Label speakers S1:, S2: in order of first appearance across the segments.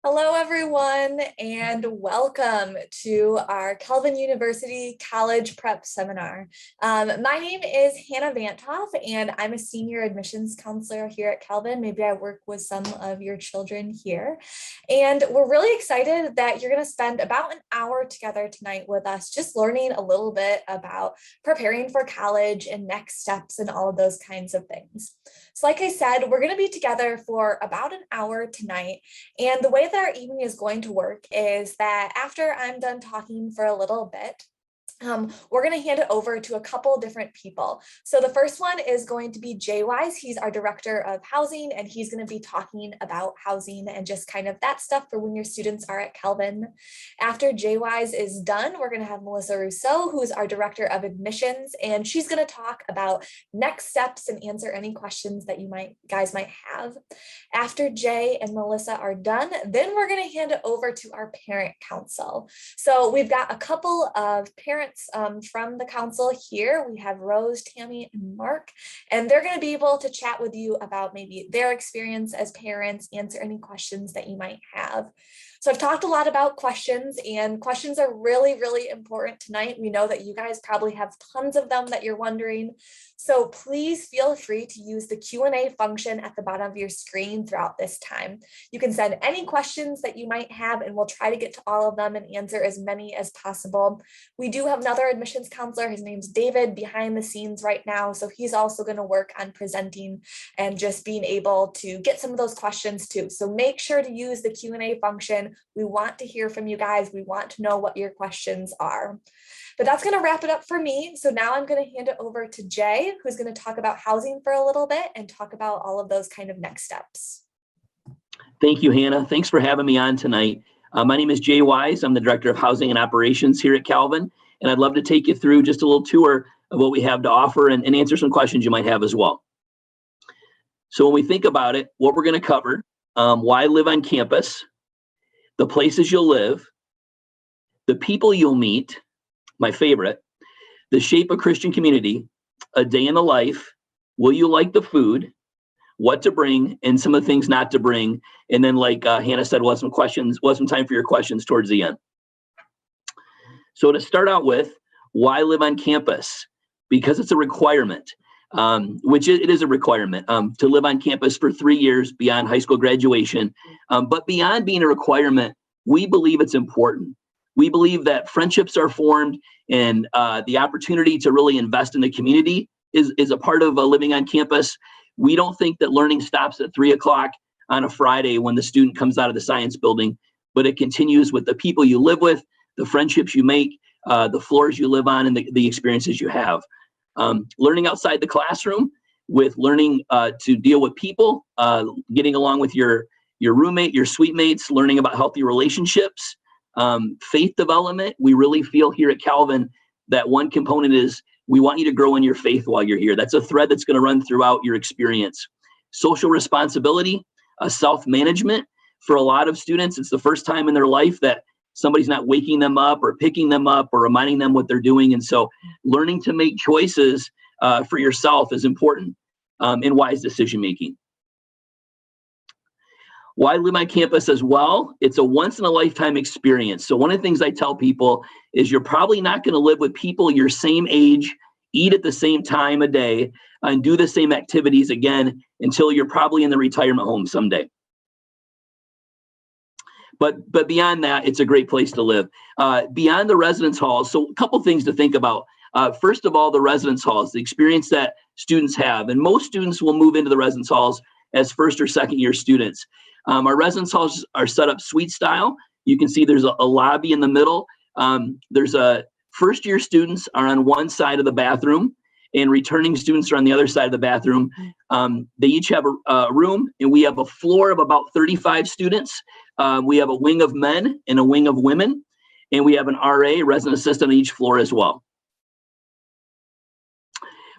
S1: Hello, everyone, and welcome to our Kelvin University College Prep Seminar. My name is Hannah Vantoff, and I'm a senior admissions counselor here at Kelvin. Maybe I work with some of your children here. And we're really excited that you're going to spend about an hour together tonight with us, just learning a little bit about preparing for college and next steps and all of those kinds of things. So like I said, we're going to be together for about an hour tonight. And the way that our evening is going to work is that after I'm done talking for a little bit, we're going to hand it over to a couple different people. So the first one is going to be Jay Wise. He's our director of housing, and he's going to be talking about housing and just kind of that stuff for when your students are at Kelvin. After Jay Wise is done, we're going to have Melissa Rousseau, who's our director of admissions, and she's going to talk about next steps and answer any questions that you guys might have. After Jay and Melissa are done, then we're going to hand it over to our parent council. So we've got a couple of parents from the council here. We have Rose, Tammy, and Mark, and they're going to be able to chat with you about maybe their experience as parents, answer any questions that you might have. So I've talked a lot about questions, and questions are really, really important tonight. We know that you guys probably have tons of them that you're wondering. So please feel free to use the Q&A function at the bottom of your screen throughout this time. You can send any questions that you might have, and we'll try to get to all of them and answer as many as possible. We do have another admissions counselor. His name's David, behind the scenes right now. So he's also going to work on presenting and just being able to get some of those questions too. So make sure to use the Q&A function. We want to hear from you guys. We want to know what your questions are. But that's going to wrap it up for me. So now I'm going to hand it over to Jay, who's going to talk about housing for a little bit and talk about all of those kind of next steps.
S2: Thank you, Hannah. Thanks for having me on tonight. My name is Jay Wise. I'm the Director of Housing and Operations here at Kelvin, and I'd love to take you through just a little tour of what we have to offer and answer some questions you might have as well. So when we think about it, what we're going to cover, why live on campus, the places you'll live, the people you'll meet, my favorite, the shape of Christian community, a day in the life, will you like the food, what to bring, and some of the things not to bring. And then like Hannah said, we'll have some time for your questions towards the end. So to start out with, why live on campus? Because it's a requirement, which it is a requirement to live on campus for 3 years beyond high school graduation. But beyond being a requirement, we believe it's important. We believe that friendships are formed, and the opportunity to really invest in the community is a part of living on campus. We don't think that learning stops at 3 o'clock on a Friday when the student comes out of the science building, but it continues with the people you live with, the friendships you make, the floors you live on, and the experiences you have. Learning outside the classroom with learning to deal with people, getting along with your roommate, your suite mates, learning about healthy relationships, faith development. We really feel here at Kelvin that one component is we want you to grow in your faith while you're here. That's a thread that's going to run throughout your experience. Social responsibility, self-management. For a lot of students, it's the first time in their life that somebody's not waking them up or picking them up or reminding them what they're doing. And so learning to make choices for yourself is important in wise decision-making. Why live on campus as well? It's a once-in-a-lifetime experience. So one of the things I tell people is you're probably not going to live with people your same age, eat at the same time a day, and do the same activities again until you're probably in the retirement home someday. But beyond that, it's a great place to live. Beyond the residence halls, so a couple things to think about. First of all, the residence halls, the experience that students have. And most students will move into the residence halls as first or second year students. Our residence halls are set up suite style. You can see there's a lobby in the middle. There's a first year students are on one side of the bathroom and returning students are on the other side of the bathroom. They each have a room, and we have a floor of about 35 students. We have a wing of men and a wing of women, and we have an RA, resident assistant, on each floor as well.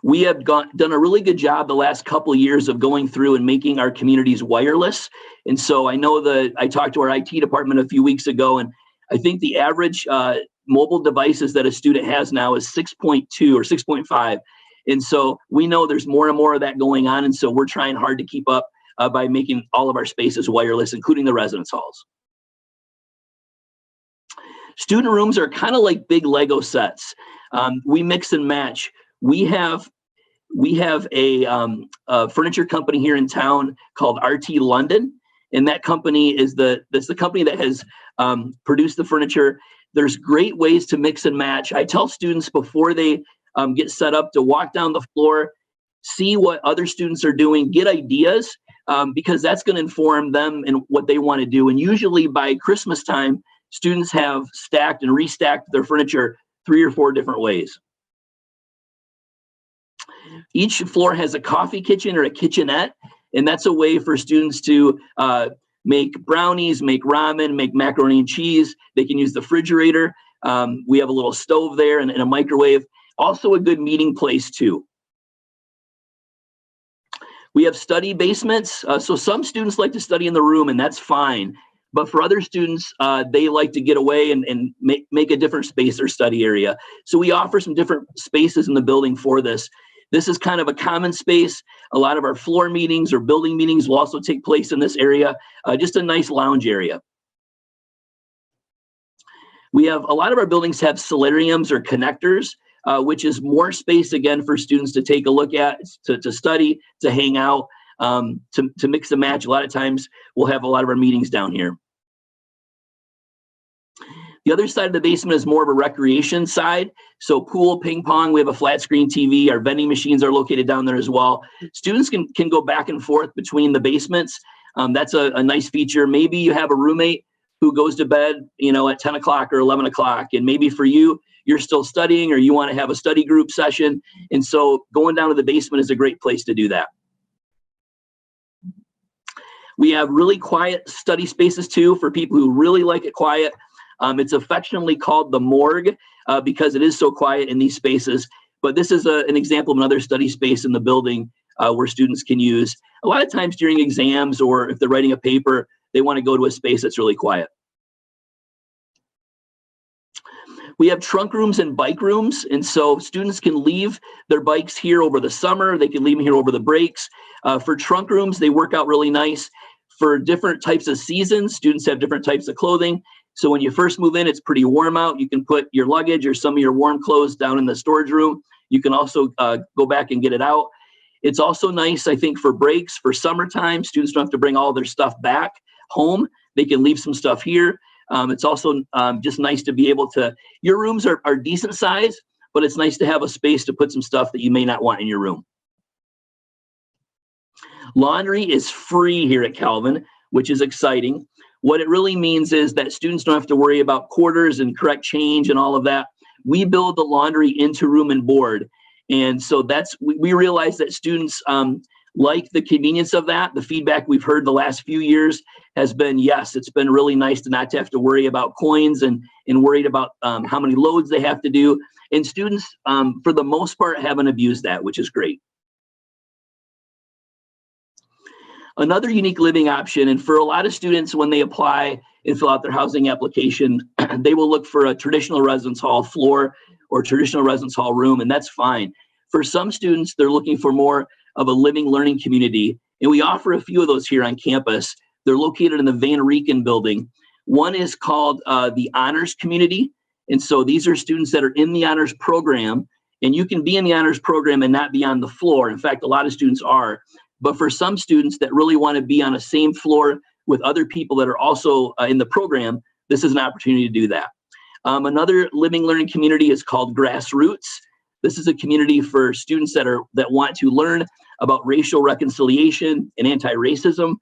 S2: We have done a really good job the last couple of years of going through and making our communities wireless. And so I know that I talked to our IT department a few weeks ago, and I think the average mobile devices that a student has now is 6.2 or 6.5. And so we know there's more and more of that going on. And so we're trying hard to keep up by making all of our spaces wireless, including the residence halls. Student rooms are kind of like big Lego sets. We mix and match. We have a furniture company here in town called RT London, and that company is that's the company that has produced the furniture. There's great ways to mix and match. I tell students before they get set up to walk down the floor, see what other students are doing, get ideas, because that's going to inform them and what they want to do. And usually by Christmas time, students have stacked and restacked their furniture 3 or 4 different ways. Each floor has a coffee kitchen or a kitchenette, and that's a way for students to make brownies, make ramen, make macaroni and cheese. They can use the refrigerator. We have a little stove there and a microwave. Also a good meeting place too. We have study basements. So some students like to study in the room, and that's fine. But for other students, they like to get away and make a different space or study area. So we offer some different spaces in the building for this. This is kind of a common space. A lot of our floor meetings or building meetings will also take place in this area. Just a nice lounge area. We have a lot of our buildings have solariums or connectors, which is more space again for students to take a look at, to study, to hang out, to mix and match. A lot of times we'll have a lot of our meetings down here. The other side of the basement is more of a recreation side. So pool, ping pong, we have a flat screen TV. Our vending machines are located down there as well. Students can go back and forth between the basements. That's a nice feature. Maybe you have a roommate who goes to bed, at 10 o'clock or 11 o'clock. And maybe for you, you're still studying or you want to have a study group session. And so going down to the basement is a great place to do that. We have really quiet study spaces too for people who really like it quiet. It's affectionately called the morgue because it is so quiet in these spaces. But this is an example of another study space in the building where students can use. A lot of times during exams or if they're writing a paper, they want to go to a space that's really quiet. We have trunk rooms and bike rooms, and so students can leave their bikes here over the summer. They can leave them here over the breaks. For trunk rooms, they work out really nice. For different types of seasons, students have different types of clothing. So when you first move in, it's pretty warm out. You can put your luggage or some of your warm clothes down in the storage room. You can also go back and get it out. It's also nice, I think, for breaks. For summertime, students don't have to bring all their stuff back home. They can leave some stuff here. It's also just nice to be able to, your rooms are decent size, but it's nice to have a space to put some stuff that you may not want in your room. Laundry is free here at Calvin, which is exciting. What it really means is that students don't have to worry about quarters and correct change and all of that. We build the laundry into room and board. And so we realize that students like the convenience of that. The feedback we've heard the last few years has been, yes, it's been really nice to not have to worry about coins and worried about how many loads they have to do. And students, for the most part, haven't abused that, which is great. Another unique living option, and for a lot of students, when they apply and fill out their housing application, they will look for a traditional residence hall floor or traditional residence hall room, and that's fine. For some students, they're looking for more of a living, learning community, and we offer a few of those here on campus. They're located in the Van Rieken building. One is called the Honors Community, and so these are students that are in the Honors Program, and you can be in the Honors Program and not be on the floor. In fact, a lot of students are. But for some students that really want to be on the same floor with other people that are also in the program, this is an opportunity to do that. Another living learning community is called Grassroots. This is a community for students that want to learn about racial reconciliation and anti-racism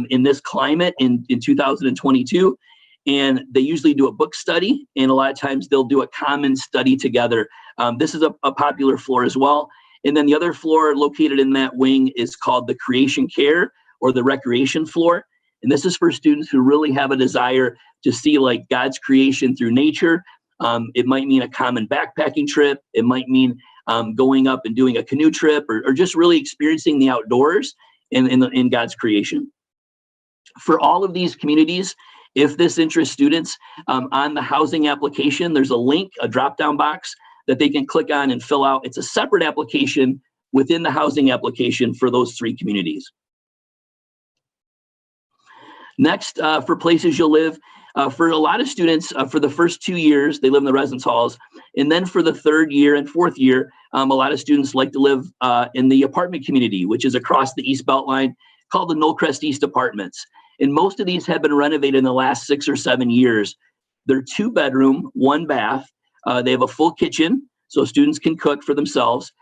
S2: in this climate in 2022. And they usually do a book study, and a lot of times they'll do a common study together. This is a popular floor as well. And then the other floor located in that wing is called the Creation Care or the Recreation floor. And this is for students who really have a desire to see like God's creation through nature. It might mean a common backpacking trip. It might mean going up and doing a canoe trip or just really experiencing the outdoors in God's creation. For all of these communities, if this interests students, on the housing application, there's a link, a drop-down box that they can click on and fill out. It's a separate application within the housing application for those 3 communities. Next, for places you'll live, For a lot of students, for the first 2 years, they live in the residence halls. And then for the third year and fourth year, a lot of students like to live in the apartment community, which is across the East Beltline, called the Knollcrest East Apartments. And most of these have been renovated in the last 6 or 7 years. They're 2-bedroom, 1 bath. They have a full kitchen, so students can cook for themselves.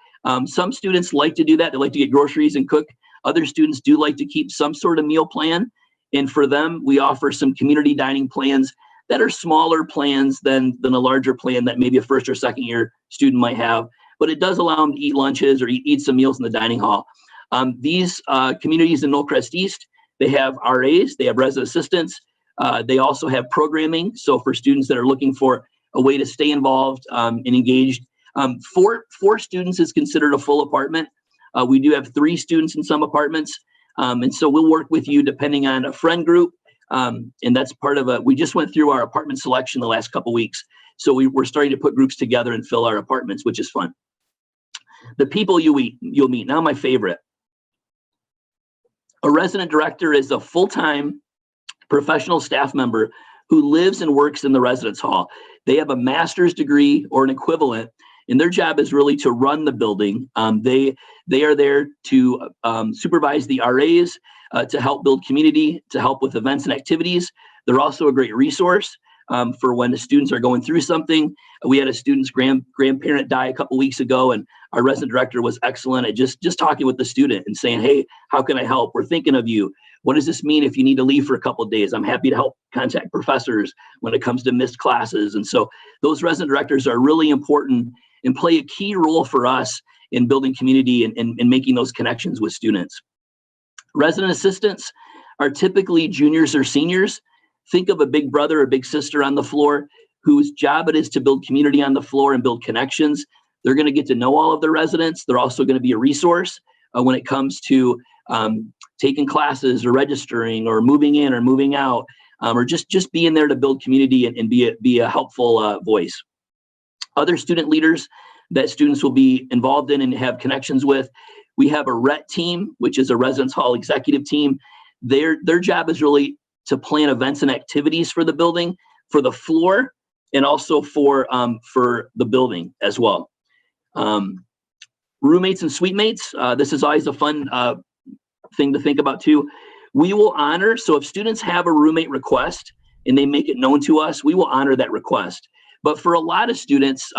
S2: Some students like to do that. They like to get groceries and cook. Other students do like to keep some sort of meal plan. And for them, we offer some community dining plans that are smaller plans than a larger plan that maybe a first or second year student might have. But it does allow them to eat lunches or eat some meals in the dining hall. These communities in Knollcrest East, they have RAs, they have resident assistants. They also have programming. So for students that are looking for a way to stay involved and engaged, four students is considered a full apartment. We do have 3 students in some apartments. And so we'll work with you depending on a friend group. And that's part of we just went through our apartment selection the last couple weeks. So we're starting to put groups together and fill our apartments, which is fun. The people you'll meet, now my favorite. A resident director is a full-time professional staff member who lives and works in the residence hall. They have a master's degree or an equivalent, and their job is really to run the building. They are there to supervise the RAs, to help build community, to help with events and activities. They're also a great resource for when the students are going through something. We had a student's grandparent die a couple weeks ago, and our resident director was excellent at just talking with the student and saying, hey, how can I help? We're thinking of you. What does this mean if you need to leave for a couple of days? I'm happy to help contact professors when it comes to missed classes. And so those resident directors are really important and play a key role for us in building community and making those connections with students. Resident assistants are typically juniors or seniors. Think of a big brother or big sister on the floor whose job it is to build community on the floor and build connections. They're going to get to know all of the residents. They're also going to be a resource when it comes to taking classes or registering or moving in or moving out, or just being there to build community and be a helpful voice. Other student leaders that students will be involved in and have connections with. We have a RET team, which is a residence hall executive team. Their job is really to plan events and activities for the building, for the floor, and also for the building as well. Roommates and suite mates. This is always a fun thing to think about too. We will honor, so if students have a roommate request and they make it known to us, we will honor that request. But for a lot of students,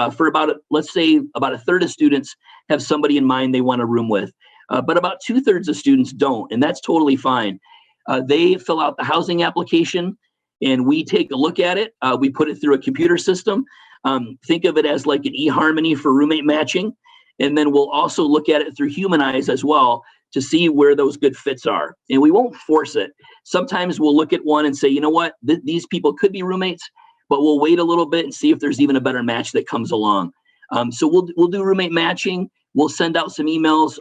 S2: let's say about a third of students have somebody in mind they want to room with, but about 2/3 of students don't, and that's totally fine. They fill out the housing application and we take a look at it. We put it through a computer system. Think of it as like an eHarmony for roommate matching. And then we'll also look at it through human eyes as well to see where those good fits are. And we won't force it. Sometimes we'll look at one and say, you know what, these people could be roommates, but we'll wait a little bit and see if there's even a better match that comes along. So we'll do roommate matching. We'll send out some emails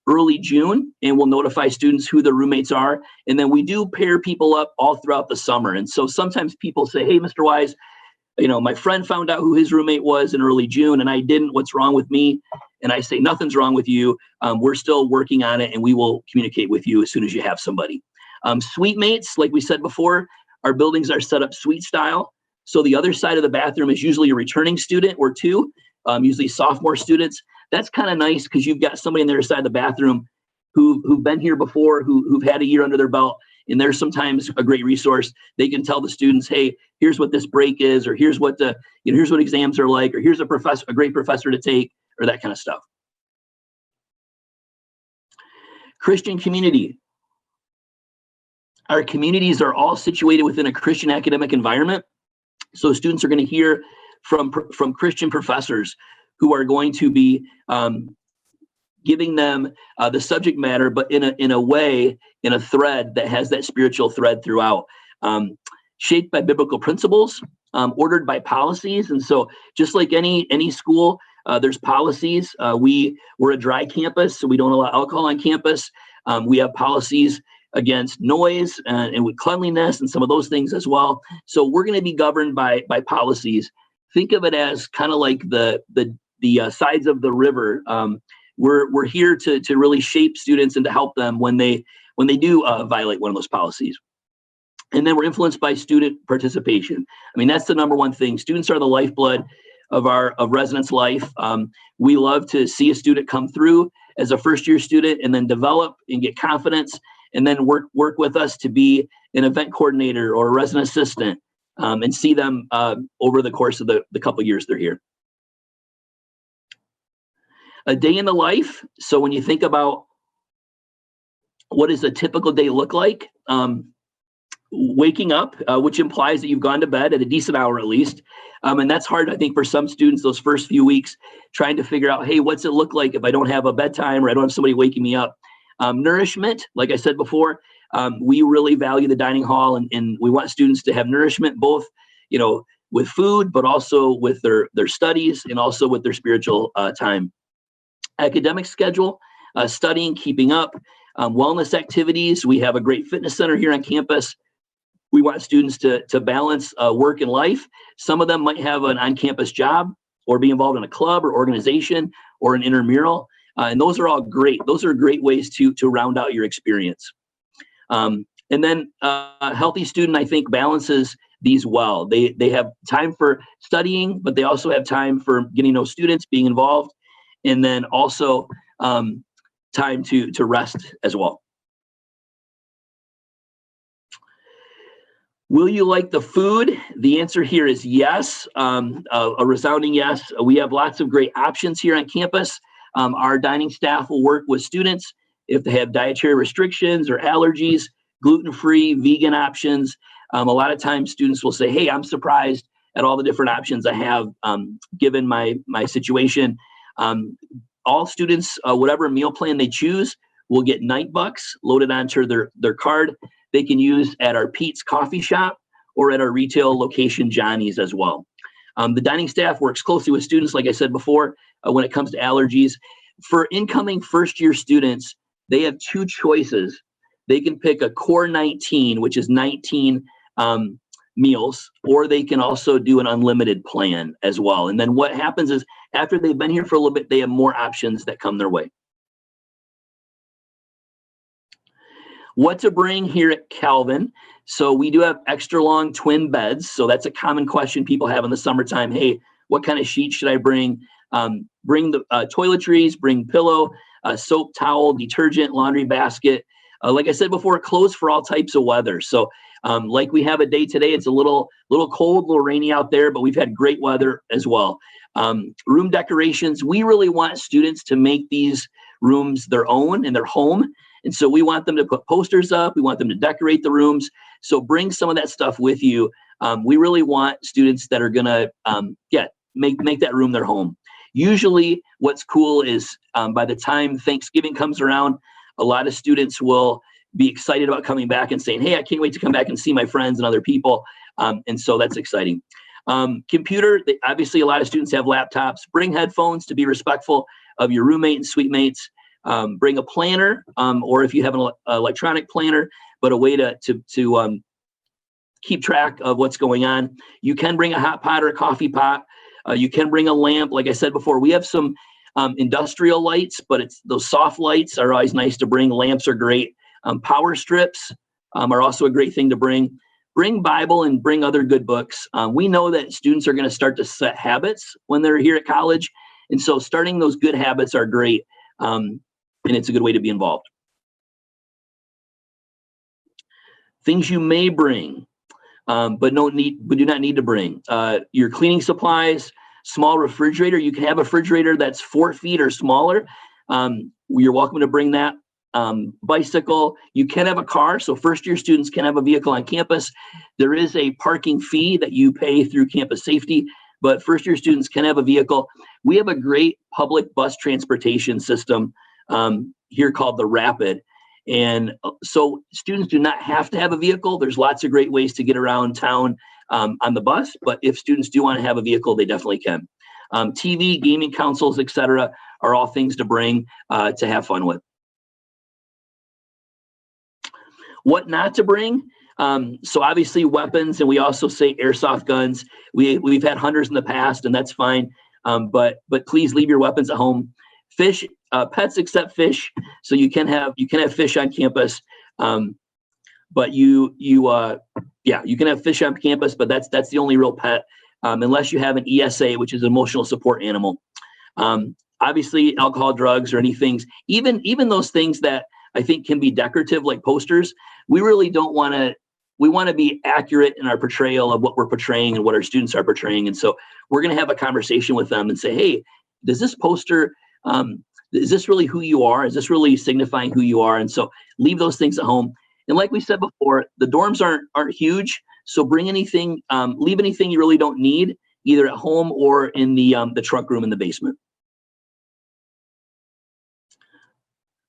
S2: early June, and we'll notify students who the roommates are. And then we do pair people up all throughout the summer. And so sometimes people say, hey, Mr. Wise, my friend found out who his roommate was in early June and I didn't. What's wrong with me? And I say, nothing's wrong with you. We're still working on it and we will communicate with you as soon as you have somebody. Suite mates, like we said before, our buildings are set up suite style. So the other side of the bathroom is usually a returning student or two, usually sophomore students. That's kind of nice because you've got somebody on the other side of the bathroom who've been here before, who've had a year under their belt. And they're sometimes a great resource. They can tell the students, hey, here's what this break is, or here's what here's what exams are like, or here's a great professor to take, or that kind of stuff. Christian community. Our communities are all situated within a Christian academic environment. So students are going to hear from Christian professors who are going to be giving them the subject matter, but in a thread that has that spiritual thread throughout, shaped by biblical principles, ordered by policies. And so just like any school, there's policies. We're a dry campus, so we don't allow alcohol on campus. We have policies against noise and with cleanliness and some of those things as well. So we're going to be governed by policies. Think of it as kind of like the sides of the river. We're here to really shape students and to help them when they do violate one of those policies. And then we're influenced by student participation. I mean, that's the number one thing. Students are the lifeblood of residents' life. We love to see a student come through as a first-year student and then develop and get confidence, and then work with us to be an event coordinator or a resident assistant, and see them over the course of the couple years they're here. A day in the life. So when you think about what does a typical day look like, waking up, which implies that you've gone to bed at a decent hour at least. And that's hard, I think, for some students those first few weeks, trying to figure out, hey, what's it look like if I don't have a bedtime or I don't have somebody waking me up? Nourishment, like I said before, we really value the dining hall, and we want students to have nourishment, both, with food, but also with their studies and also with their spiritual time. Academic schedule, studying, keeping up, wellness activities. We have a great fitness center here on campus. We want students to balance work and life. Some of them might have an on-campus job or be involved in a club or organization or an intramural. And those are all great. Those are great ways to round out your experience. And then a healthy student, I think, balances these well. They have time for studying, but they also have time for getting to know students, being involved, and then also time to rest as well. Will you like the food? The answer here is yes, a resounding yes. We have lots of great options here on campus. Our dining staff will work with students if they have dietary restrictions or allergies, gluten-free, vegan options. A lot of times students will say, hey, I'm surprised at all the different options I have given my situation. All students, whatever meal plan they choose, will get night bucks loaded onto their card. They can use at our Pete's Coffee Shop or at our retail location, Johnny's, as well. The dining staff works closely with students, like I said before, when it comes to allergies. For incoming first-year students, they have two choices. They can pick a core 19, which is 19 meals, or they can also do an unlimited plan as well. And then what happens is, after they've been here for a little bit, they have more options that come their way. What to bring here at Calvin. So we do have extra long twin beds. So that's a common question people have in the summertime. Hey, what kind of sheets should I bring? Bring the toiletries, bring pillow, soap, towel, detergent, laundry basket. Like I said before, clothes for all types of weather. So like we have a day today, it's a little cold, a little rainy out there, but we've had great weather as well. Room decorations, we really want students to make these rooms their own in their home. And so we want them to put posters up. We want them to decorate the rooms. So bring some of that stuff with you. We really want students that are going to make that room their home. Usually what's cool is by the time Thanksgiving comes around, a lot of students will be excited about coming back and saying, hey, I can't wait to come back and see my friends and other people. And so that's exciting. Computer, obviously a lot of students have laptops. Bring headphones to be respectful of your roommate and suite mates. Bring a planner, or if you have an electronic planner, but a way to keep track of what's going on. You can bring a hot pot or a coffee pot. You can bring a lamp. Like I said before, we have some industrial lights, but those soft lights are always nice to bring. Lamps are great. Power strips are also a great thing to bring. Bring Bible and bring other good books. We know that students are going to start to set habits when they're here at college. And so starting those good habits are great. And it's a good way to be involved. Things you may bring, but do not need to bring. Your cleaning supplies, small refrigerator. You can have a refrigerator that's 4 feet or smaller. You're welcome to bring that. Bicycle. You can have a car. So first-year students can have a vehicle on campus. There is a parking fee that you pay through campus safety, but first-year students can have a vehicle. We have a great public bus transportation system here called the Rapid. And so students do not have to have a vehicle. There's lots of great ways to get around town on the bus, but if students do want to have a vehicle, they definitely can. TV, gaming consoles, etc., are all things to bring to have fun with. What not to bring? So obviously weapons, and we also say airsoft guns. We've had hunters in the past, and that's fine. But please leave your weapons at home. Fish, pets except fish. So you can have fish on campus, but you Yeah, you can have fish on campus, but that's the only real pet, unless you have an ESA, which is an emotional support animal. Obviously, alcohol, drugs, or anything, even those things that I think can be decorative, like posters, we really don't want to. We want to be accurate in our portrayal of what we're portraying and what our students are portraying. And so we're going to have a conversation with them and say, hey, does this poster, is this really who you are? Is this really signifying who you are? And so leave those things at home. And like we said before, the dorms aren't huge. So bring anything, leave anything you really don't need, either at home or in the trunk room in the basement.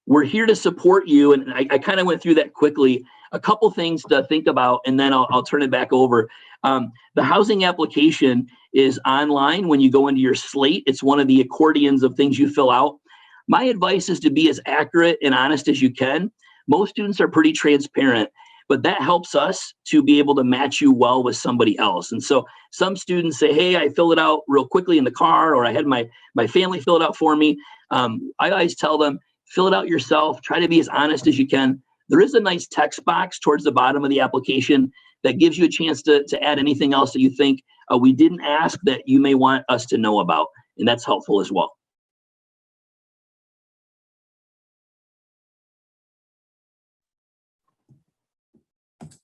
S2: We're here to support you. And I kind of went through that quickly. A couple things to think about, and then I'll turn it back over. The housing application is online when you go into your slate. It's one of the accordions of things you fill out. My advice is to be as accurate and honest as you can. Most students are pretty transparent, but that helps us to be able to match you well with somebody else. And so some students say, hey, I filled it out real quickly in the car, or I had my family fill it out for me. I always tell them, fill it out yourself. Try to be as honest as you can. There is a nice text box towards the bottom of the application that gives you a chance to add anything else that you think we didn't ask that you may want us to know about, and that's helpful as well.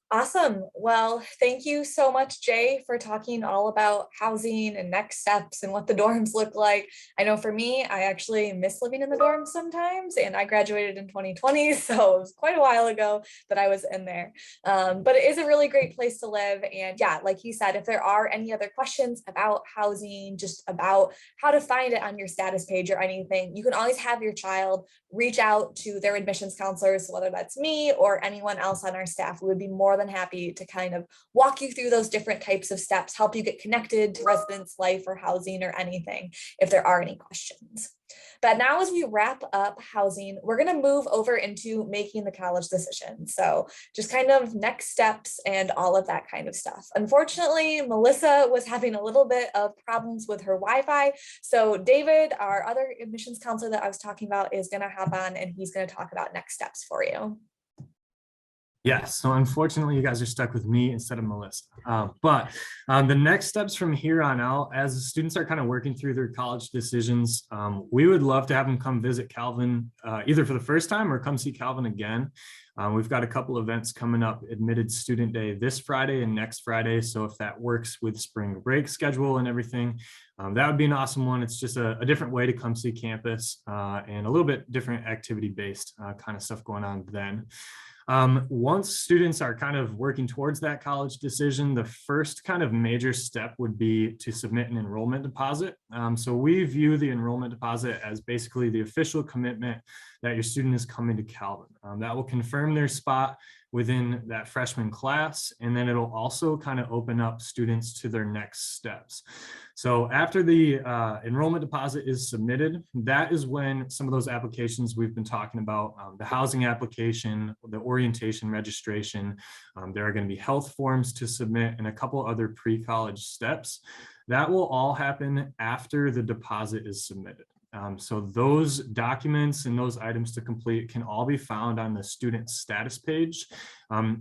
S1: Awesome. Well, thank you so much, Jay, for talking all about housing and next steps and what the dorms look like. I know for me, I actually miss living in the dorms sometimes, and I graduated in 2020, so it was quite a while ago that I was in there. But it is a really great place to live. And yeah, like he said, if there are any other questions about housing, just about how to find it on your status page or anything, you can always have your child reach out to their admissions counselors, whether that's me or anyone else on our staff. We would be more than happy to kind of walk you through those different types of steps, help you get connected to residence life or housing or anything if there are any questions. But now, as we wrap up housing, we're going to move over into making the college decision. So just kind of next steps and all of that kind of stuff. Unfortunately, Melissa was having a little bit of problems with her Wi-Fi. So David, our other admissions counselor that I was talking about, is going to hop on and he's going to talk about next steps for you.
S3: Yes, so unfortunately, you guys are stuck with me instead of Melissa. But the next steps from here on out, as the students are kind of working through their college decisions, we would love to have them come visit Calvin either for the first time or come see Calvin again. We've got a couple events coming up, Admitted Student Day this Friday and next Friday. So if that works with spring break schedule and everything, that would be an awesome one. It's just a different way to come see campus and a little bit different activity-based kind of stuff going on then. Once students are kind of working towards that college decision, the first kind of major step would be to submit an enrollment deposit. So we view the enrollment deposit as basically the official commitment that your student is coming to Calvin. That will confirm their spot within that freshman class, and then it'll also kind of open up students to their next steps. So after the enrollment deposit is submitted, that is when some of those applications we've been talking about, the housing application, the orientation registration, there are going to be health forms to submit and a couple other pre-college steps. That will all happen after the deposit is submitted. So those documents and those items to complete can all be found on the student status page.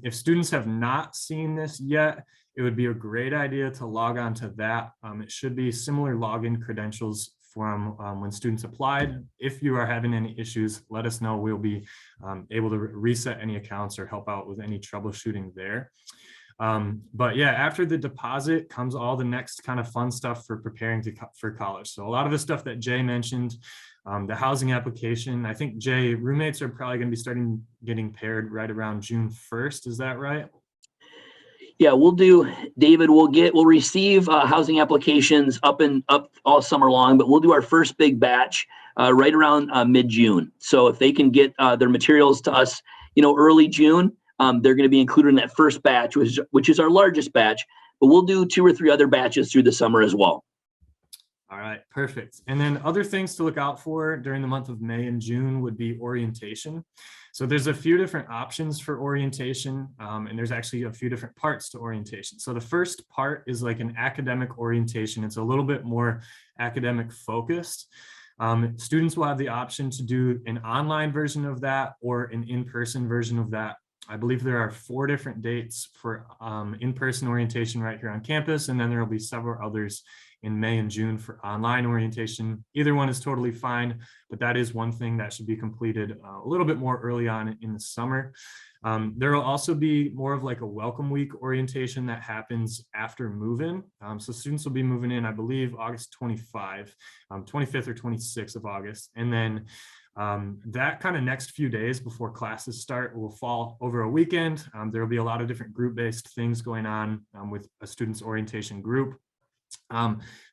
S3: If students have not seen this yet, it would be a great idea to log on to that. It should be similar login credentials from when students applied. If you are having any issues, let us know. We'll be able to reset any accounts or help out with any troubleshooting there. But yeah, after the deposit comes all the next kind of fun stuff for preparing for college. So a lot of the stuff that Jay mentioned, the housing application, I think Jay, roommates are probably going to be getting paired right around June 1st. Is that right?
S2: Yeah, David, we'll receive housing applications up all summer long, but we'll do our first big batch right around mid-June. So if they can get their materials to us, early June, they're going to be included in that first batch, which is our largest batch, but we'll do 2 or 3 other batches through the summer as well.
S3: All right, perfect. And then other things to look out for during the month of May and June would be orientation. So there's a few different options for orientation, and there's actually a few different parts to orientation. So the first part is like an academic orientation. It's a little bit more academic focused. Students will have the option to do an online version of that or an in-person version of that. I believe there are 4 different dates for in-person orientation right here on campus, and then there will be several others in May and June for online orientation. Either one is totally fine, but that is one thing that should be completed a little bit more early on in the summer. There will also be more of like a welcome week orientation that happens after move-in. So students will be moving in, I believe, August 25, 25th or 26th of August. And then that kind of next few days before classes start will fall over a weekend. There will be a lot of different group-based things going on with a student's orientation group.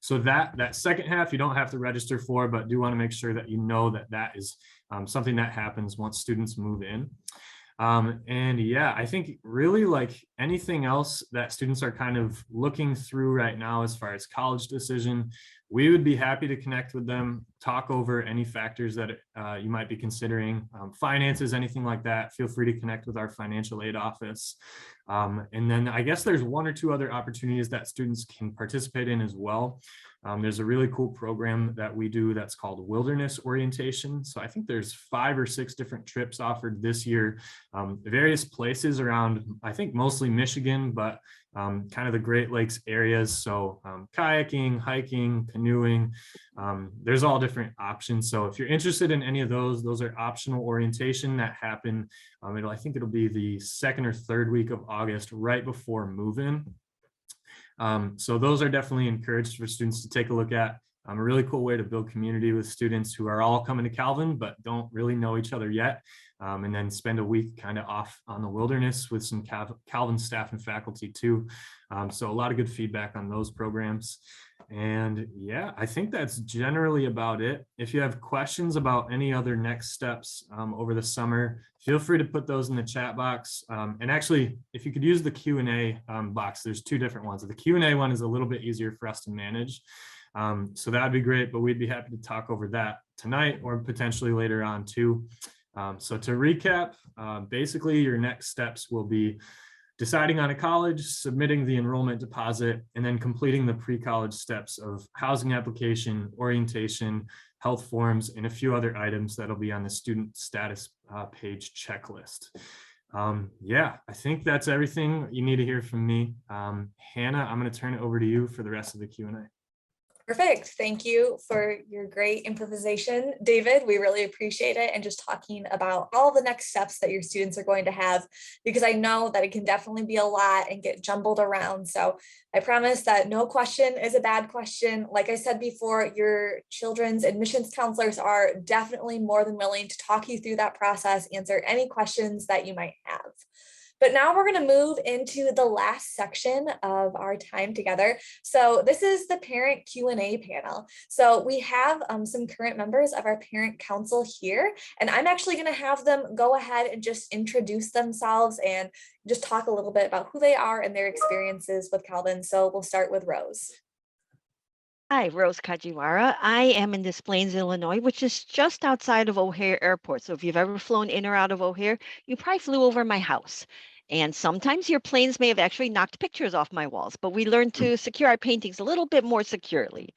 S3: So that second half you don't have to register for, but do want to make sure that you know that that is something that happens once students move in. And yeah, I think really like anything else that students are kind of looking through right now as far as college decision, we would be happy to connect with them, talk over any factors that you might be considering, finances, anything like that. Feel free to connect with our financial aid office. And then I guess there's 1 or 2 other opportunities that students can participate in as well. There's a really cool program that we do that's called Wilderness Orientation. So I think there's 5 or 6 different trips offered this year, various places around, I think mostly Michigan, but kind of the Great Lakes areas. So kayaking, hiking, canoeing, there's all different options. So if you're interested in any of those are optional orientation that happen. I think it'll be the 2nd or 3rd week of August, right before move-in. So those are definitely encouraged for students to take a look at. A really cool way to build community with students who are all coming to Calvin but don't really know each other yet, and then spend a week kind of off on the wilderness with some Calvin staff and faculty too. So a lot of good feedback on those programs. And yeah, I think that's generally about it. If you have questions about any other next steps over the summer, feel free to put those in the chat box. And actually, if you could use the Q&A box, there's 2 different ones. The Q&A one is a little bit easier for us to manage. So that'd be great, but we'd be happy to talk over that tonight or potentially later on too. So to recap, basically your next steps will be deciding on a college, submitting the enrollment deposit, and then completing the pre-college steps of housing application, orientation, health forms, and a few other items that'll be on the student status page checklist. Yeah, I think that's everything you need to hear from me. Hannah, I'm going to turn it over to you for the rest of the Q&A.
S1: Perfect. Thank you for your great improvisation, David. We really appreciate it. And just talking about all the next steps that your students are going to have, because I know that it can definitely be a lot and get jumbled around. So I promise that no question is a bad question. Like I said before, your children's admissions counselors are definitely more than willing to talk you through that process, answer any questions that you might have. But now we're going to move into the last section of our time together. So this is the parent Q&A panel. So we have some current members of our parent council here, and I'm actually going to have them go ahead and just introduce themselves and just talk a little bit about who they are and their experiences with Calvin. So we'll start with Rose.
S4: Hi, Rose Kajiwara. I am in Des Plaines, Illinois, which is just outside of O'Hare Airport. So if you've ever flown in or out of O'Hare, you probably flew over my house. And sometimes your planes may have actually knocked pictures off my walls, but we learned to secure our paintings a little bit more securely.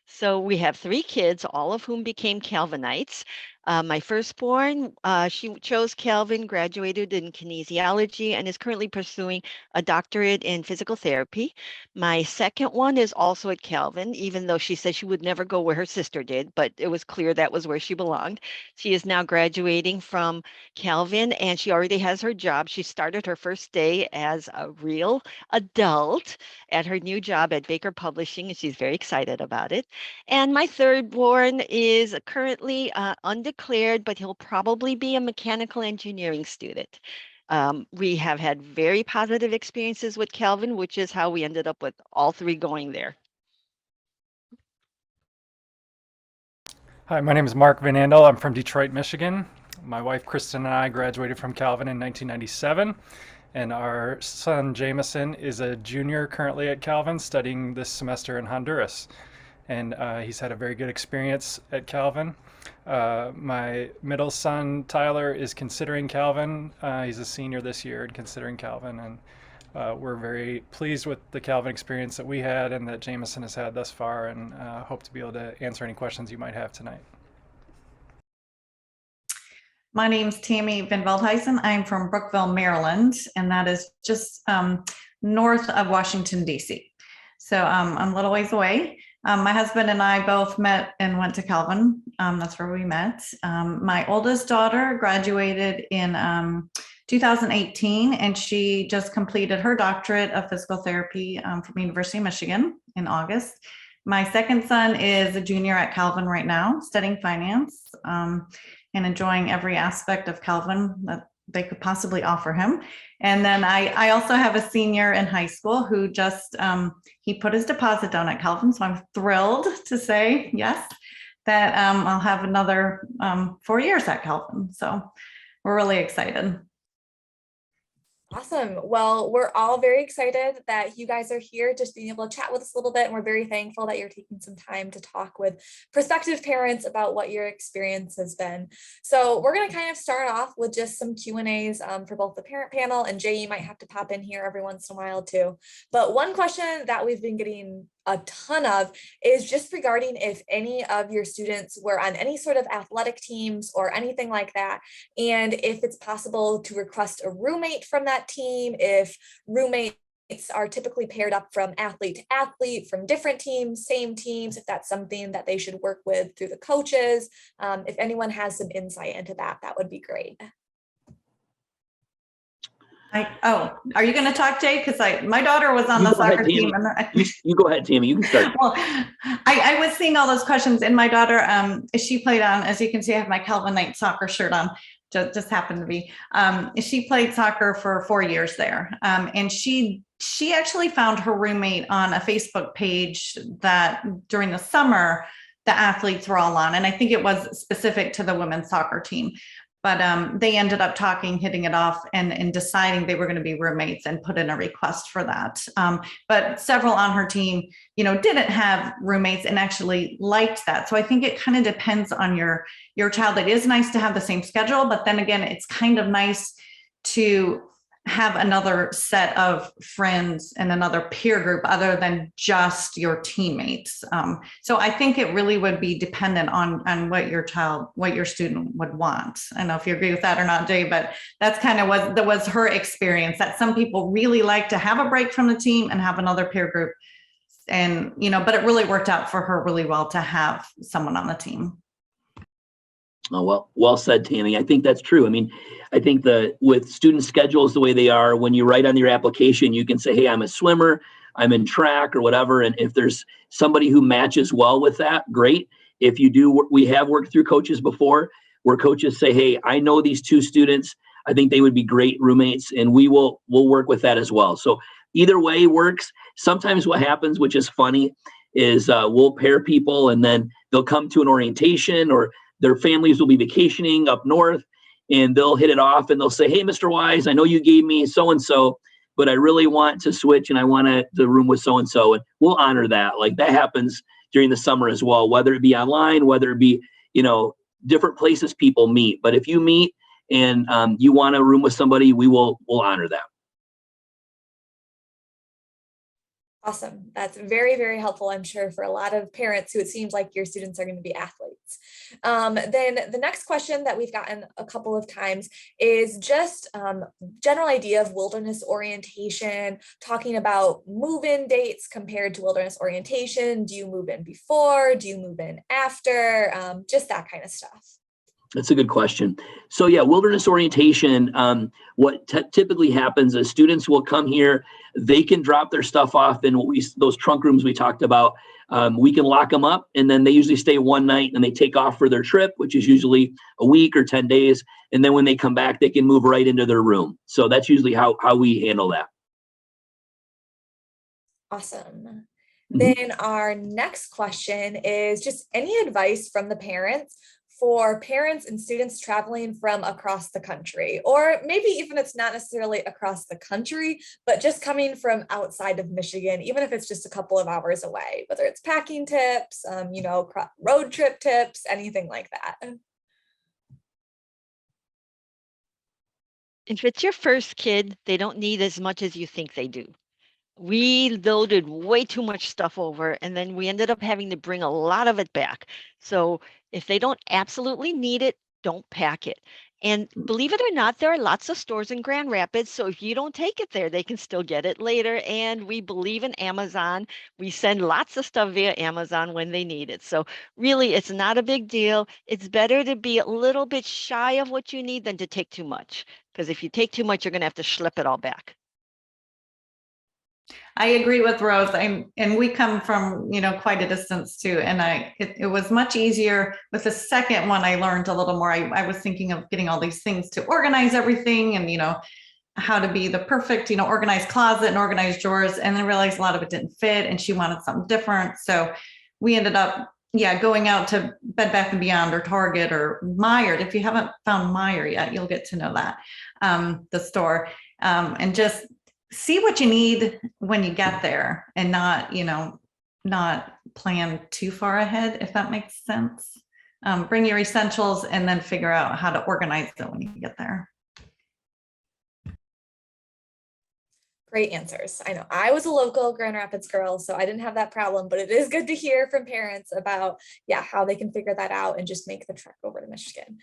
S4: So we have 3 kids, all of whom became Calvinites. My firstborn, she chose Calvin, graduated in kinesiology, and is currently pursuing a doctorate in physical therapy. My second one is also at Calvin, even though she said she would never go where her sister did, but it was clear that was where she belonged. She is now graduating from Calvin, and she already has her job. She started her first day as a real adult at her new job at Baker Publishing, and she's very excited about it. And my thirdborn is currently undeclared, but he'll probably be a mechanical engineering student. We have had very positive experiences with Calvin, which is how we ended up with all 3 going there.
S5: Hi, my name is Mark Van Andel. I'm from Detroit, Michigan. My wife, Kristen, and I graduated from Calvin in 1997. And our son, Jameson, is a junior currently at Calvin, studying this semester in Honduras. And he's had a very good experience at Calvin. My middle son, Tyler, is considering Calvin. He's a senior this year and considering Calvin. And we're very pleased with the Calvin experience that we had and that Jameson has had thus far, and hope to be able to answer any questions you might have tonight.
S6: My name's Tammy Van Veldhuizen. I'm from Brookville, Maryland, and that is just north of Washington, D.C. So I'm a little ways away. My husband and I both met and went to Calvin. That's where we met. My oldest daughter graduated in 2018, and she just completed her doctorate of physical therapy from University of Michigan in August. My second son is a junior at Calvin right now, studying finance and enjoying every aspect of Calvin that they could possibly offer him. And then I also have a senior in high school who just, he put his deposit down at Calvin. So I'm thrilled to say, yes, that I'll have another 4 years at Calvin. So we're really excited.
S1: Awesome. Well, we're all very excited that you guys are here, just being able to chat with us a little bit. And we're very thankful that you're taking some time to talk with prospective parents about what your experience has been. So we're going to kind of start off with just some Q&As for both the parent panel, and Jay, you might have to pop in here every once in a while too. But one question that we've been getting a ton of is just regarding if any of your students were on any sort of athletic teams or anything like that, and if it's possible to request a roommate from that team, if roommates are typically paired up from athlete to athlete from different teams, same teams, if that's something that they should work with through the coaches. If anyone has some insight into that, that would be great.
S6: Are you going to talk, Jay? Because my daughter was on the soccer team.
S2: You go ahead, Tammy. You can start.
S6: Well, I was seeing all those questions, and my daughter, she played on, as you can see, I have my Calvin Knight soccer shirt on. Just happened to be. She played soccer for 4 years there, and she actually found her roommate on a Facebook page that during the summer the athletes were all on, and I think it was specific to the women's soccer team. But they ended up talking, hitting it off, and deciding they were going to be roommates and put in a request for that. But several on her team, didn't have roommates and actually liked that. So I think it kind of depends on your child. It is nice to have the same schedule, but then again, it's kind of nice to have another set of friends and another peer group other than just your teammates. So I think it really would be dependent on what your student would want. I don't know if you agree with that or not, Jay, but that's kind of what was her experience, that some people really like to have a break from the team and have another peer group. And, but it really worked out for her really well to have someone on the team.
S2: Oh, well said, Tammy. I think that's true. I mean, I think with student schedules the way they are, when you write on your application, you can say, hey, I'm a swimmer, I'm in track or whatever. And if there's somebody who matches well with that, great. If you do, we have worked through coaches before where coaches say, hey, I know these two students, I think they would be great roommates, and we'll work with that as well. So either way works. Sometimes what happens, which is funny, is we'll pair people and then they'll come to an orientation, or their families will be vacationing up north, and they'll hit it off and they'll say, hey, Mr. Wise, I know you gave me so-and-so, but I really want to switch and I want to room with so-and-so. And we'll honor that. Like that happens during the summer as well, whether it be online, whether it be, different places people meet. But if you meet and you want to room with somebody, we'll honor that.
S1: Awesome. That's very, very helpful, I'm sure, for a lot of parents who it seems like your students are going to be athletes. Then the next question that we've gotten a couple of times is just general idea of wilderness orientation, talking about move-in dates compared to wilderness orientation. Do you move in before? Do you move in after? Just that kind of stuff.
S2: That's a good question. So yeah, wilderness orientation, what typically happens is students will come here, they can drop their stuff off in those trunk rooms we talked about. We can lock them up, and then they usually stay one night and they take off for their trip, which is usually a week or 10 days. And then when they come back, they can move right into their room. So that's usually how we handle that.
S1: Awesome. Then our next question is just any advice from the parents for parents and students traveling from across the country, or maybe even it's not necessarily across the country, but just coming from outside of Michigan, even if it's just a couple of hours away, whether it's packing tips, road trip tips, anything like that.
S4: If it's your first kid, they don't need as much as you think they do. We loaded way too much stuff over, and then we ended up having to bring a lot of it back. So if they don't absolutely need it, don't pack it. And believe it or not, there are lots of stores in Grand Rapids. So if you don't take it there, they can still get it later. And we believe in Amazon. We send lots of stuff via Amazon when they need it. So really, it's not a big deal. It's better to be a little bit shy of what you need than to take too much. Because if you take too much, you're going to have to schlep it all back.
S6: I agree with Rose. And we come from, quite a distance too. And it was much easier with the second one. I learned a little more. I was thinking of getting all these things to organize everything and, how to be the perfect, organized closet and organized drawers. And then realized a lot of it didn't fit and she wanted something different. So we ended up, going out to Bed Bath & Beyond or Target or Meijer. If you haven't found Meijer yet, you'll get to know that, the store, and just see what you need when you get there and not plan too far ahead, if that makes sense. Bring your essentials and then figure out how to organize them when you get there.
S1: Great answers. I know I was a local Grand Rapids girl, so I didn't have that problem, but it is good to hear from parents about, how they can figure that out and just make the trek over to Michigan.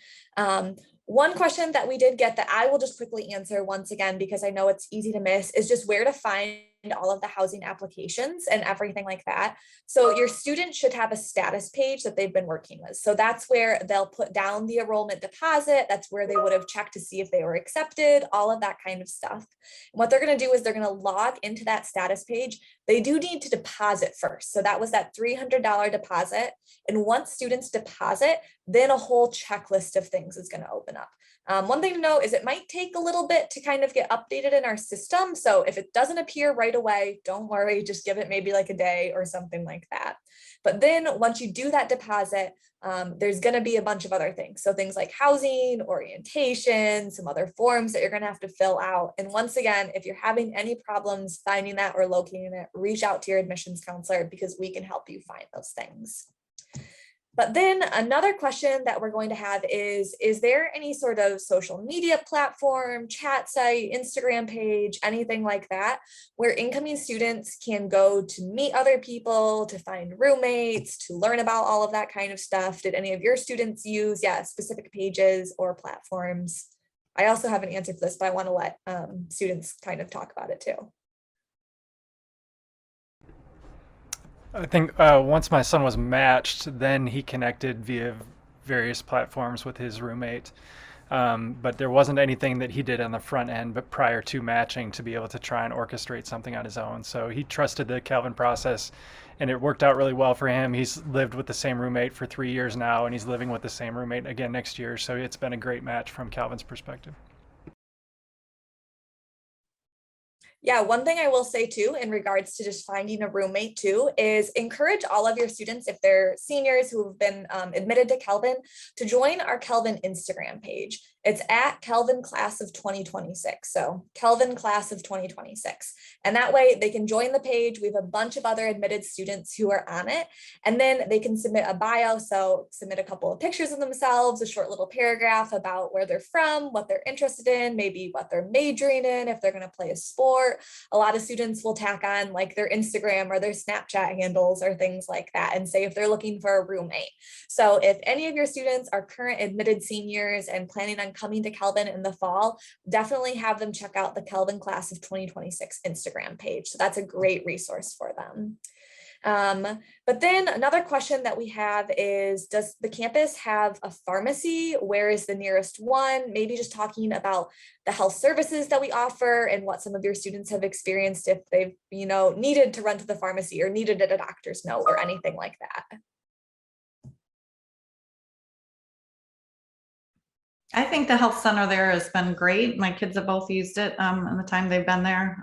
S1: One question that we did get that I will just quickly answer once again, because I know it's easy to miss, is just where to find all of the housing applications and everything like that. So your student should have a status page that they've been working with. So that's where they'll put down the enrollment deposit. That's where they would have checked to see if they were accepted, all of that kind of stuff. And what they're going to do is they're going to log into that status page. They do need to deposit first. So that was that $300 deposit. And once students deposit, then a whole checklist of things is going to open up. One thing to know is it might take a little bit to kind of get updated in our system. So if it doesn't appear right away, don't worry, just give it maybe like a day or something like that. But then once you do that deposit, there's going to be a bunch of other things. So things like housing, orientation, some other forms that you're going to have to fill out. And once again, if you're having any problems finding that or locating it, reach out to your admissions counselor because we can help you find those things. But then another question that we're going to have is there any sort of social media platform, chat site, Instagram page, anything like that, where incoming students can go to meet other people, to find roommates, to learn about all of that kind of stuff? Did any of your students use, specific pages or platforms? I also have an answer for this, but I want to let students kind of talk about it too.
S5: I think once my son was matched, then he connected via various platforms with his roommate. But there wasn't anything that he did on the front end, but prior to matching, to be able to try and orchestrate something on his own. So he trusted the Calvin process, and it worked out really well for him. He's lived with the same roommate for 3 years now, and he's living with the same roommate again next year. So it's been a great match from Calvin's perspective.
S1: Yeah, one thing I will say too, in regards to just finding a roommate too, is encourage all of your students, if they're seniors who have been admitted to Calvin, to join our Calvin Instagram page. It's at Calvin Class of 2026. So Calvin Class of 2026. And that way they can join the page. We have a bunch of other admitted students who are on it. And then they can submit a bio. So submit a couple of pictures of themselves, a short little paragraph about where they're from, what they're interested in, maybe what they're majoring in, if they're going to play a sport. A lot of students will tack on like their Instagram or their Snapchat handles or things like that and say if they're looking for a roommate. So if any of your students are current admitted seniors and planning on coming to Calvin in the fall, definitely have them check out the Calvin Class of 2026 Instagram page. So that's a great resource for them. But then another question that we have is, does the campus have a pharmacy? Where is the nearest one? Maybe just talking about the health services that we offer and what some of your students have experienced if they've, needed to run to the pharmacy or needed a doctor's note or anything like that.
S6: I think the health center there has been great. My kids have both used it in the time they've been there.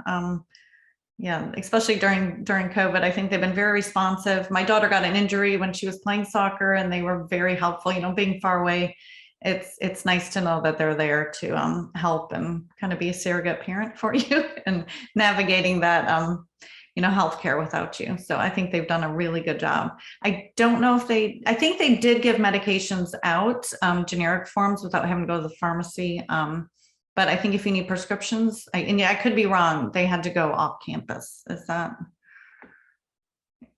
S6: Especially during COVID, I think they've been very responsive. My daughter got an injury when she was playing soccer and they were very helpful. Being far away, it's nice to know that they're there to help and kind of be a surrogate parent for you and navigating that healthcare without you. So I think they've done a really good job. I don't know if I think they did give medications out, generic forms without having to go to the pharmacy. But I think if you need prescriptions, I could be wrong, they had to go off campus. Is that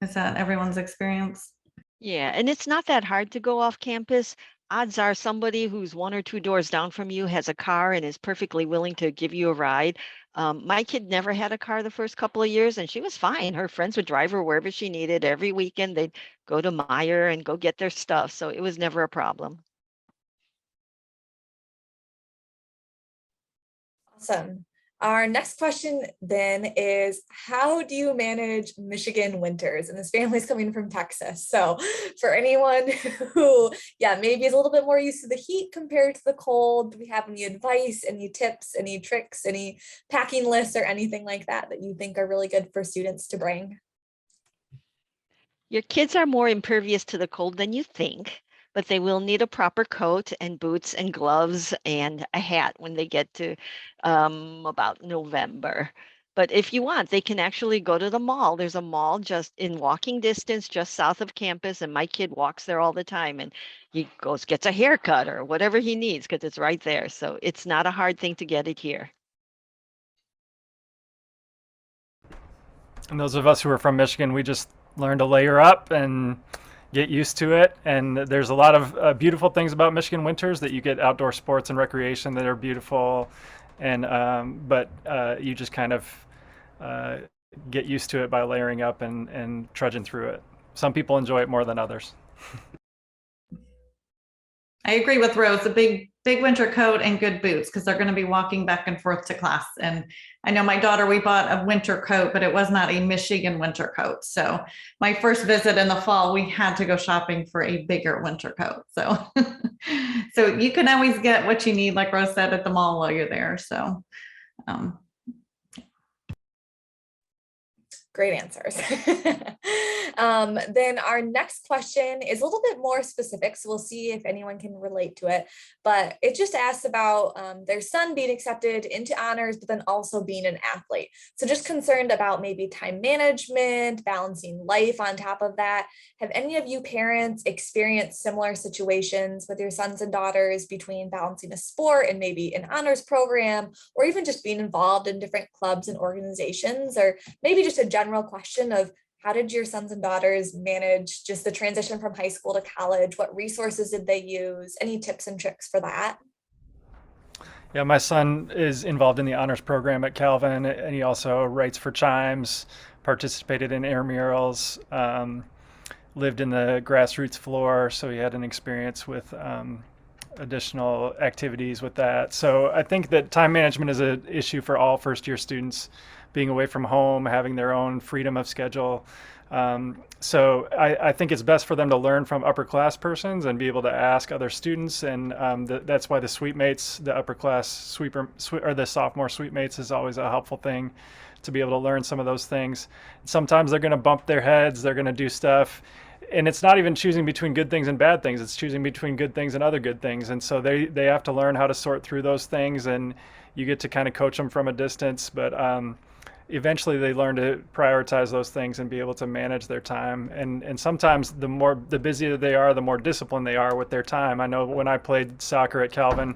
S6: everyone's experience?
S4: Yeah, and it's not that hard to go off campus. odds are somebody who's 1 or 2 doors down from you has a car and is perfectly willing to give you a ride. My kid never had a car the first couple of years, and she was fine. Her friends would drive her wherever she needed. Every weekend, they'd go to Meijer and go get their stuff. So it was never a problem.
S1: Awesome. Our next question then is, how do you manage Michigan winters? And this family's coming from Texas. So for anyone who, maybe is a little bit more used to the heat compared to the cold, do we have any advice, any tips, any tricks, any packing lists or anything like that that you think are really good for students to bring?
S4: Your kids are more impervious to the cold than you think, but they will need a proper coat and boots and gloves and a hat when they get to about November. But if you want, they can actually go to the mall. There's a mall just in walking distance, just south of campus, and my kid walks there all the time. And he goes, gets a haircut or whatever he needs because it's right there. So it's not a hard thing to get it here.
S5: And those of us who are from Michigan, we just learn to layer up and get used to it. And there's a lot of beautiful things about Michigan winters, that you get outdoor sports and recreation that are beautiful. And but you just kind of get used to it by layering up and trudging through it. Some people enjoy it more than others.
S6: I agree with Rose, a big winter coat and good boots, because they're going to be walking back and forth to class. And I know my daughter, we bought a winter coat, but it was not a Michigan winter coat. So my first visit in the fall, we had to go shopping for a bigger winter coat. So, so you can always get what you need, like Rose said, at the mall while you're there. So,
S1: Great answers. Then our next question is a little bit more specific, so we'll see if anyone can relate to it. But it just asks about their son being accepted into honors, but then also being an athlete. So just concerned about maybe time management, balancing life on top of that. Have any of you parents experienced similar situations with your sons and daughters between balancing a sport and maybe an honors program, or even just being involved in different clubs and organizations, or maybe just a general question of how did your sons and daughters manage just the transition from high school to college? What resources did they use? Any tips and tricks for that?
S5: Yeah, my son is involved in the honors program at Calvin, and he also writes for Chimes, participated in intramurals, lived in the grassroots floor, so he had an experience with additional activities with that. So I think that time management is an issue for all first-year students, being away from home, having their own freedom of schedule. So I think it's best for them to learn from upper class persons and be able to ask other students. And that's why the suite mates, the upper class sweeper, or the sophomore suite mates, is always a helpful thing to be able to learn some of those things. Sometimes they're going to bump their heads, they're going to do stuff. And it's not even choosing between good things and bad things. It's choosing between good things and other good things. And so they have to learn how to sort through those things, and you get to kind of coach them from a distance. But eventually they learn to prioritize those things and be able to manage their time. And sometimes the busier they are, the more disciplined they are with their time. I know when I played soccer at Calvin,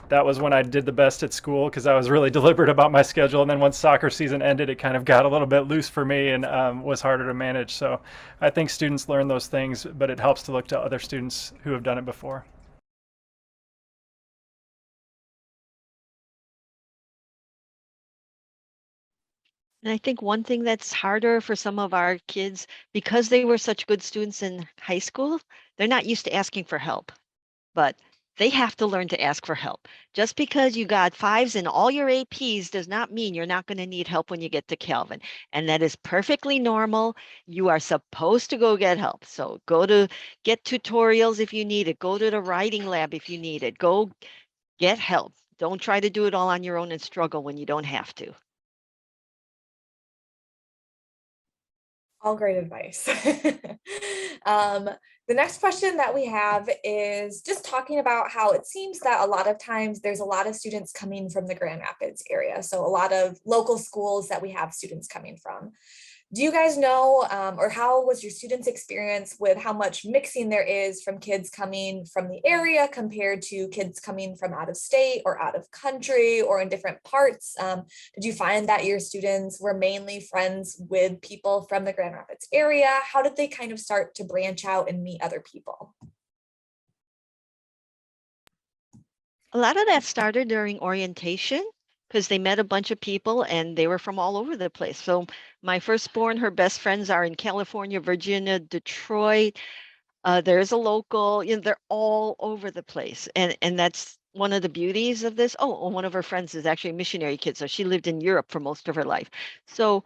S5: that was when I did the best at school, because I was really deliberate about my schedule. And then once soccer season ended, it kind of got a little bit loose for me and was harder to manage. So I think students learn those things, but it helps to look to other students who have done it before.
S4: And I think one thing that's harder for some of our kids, because they were such good students in high school, they're not used to asking for help, but they have to learn to ask for help. Just because you got 5s in all your APs does not mean you're not going to need help when you get to Calvin. And that is perfectly normal. You are supposed to go get help. So go to get tutorials if you need it. Go to the writing lab if you need it. Go get help. Don't try to do it all on your own and struggle when you don't have to.
S1: All great advice. The next question that we have is just talking about how it seems that a lot of times there's a lot of students coming from the Grand Rapids area. So a lot of local schools that we have students coming from. Do you guys know, or how was your students' experience with how much mixing there is from kids coming from the area compared to kids coming from out of state or out of country or in different parts? Did you find that your students were mainly friends with people from the Grand Rapids area? How did they kind of start to branch out and meet other people?
S4: A lot of that started during orientation because they met a bunch of people and they were from all over the place. So my firstborn, her best friends are in California, Virginia, Detroit. There's a local, they're all over the place. And that's one of the beauties of this. Oh, one of her friends is actually a missionary kid. So she lived in Europe for most of her life. So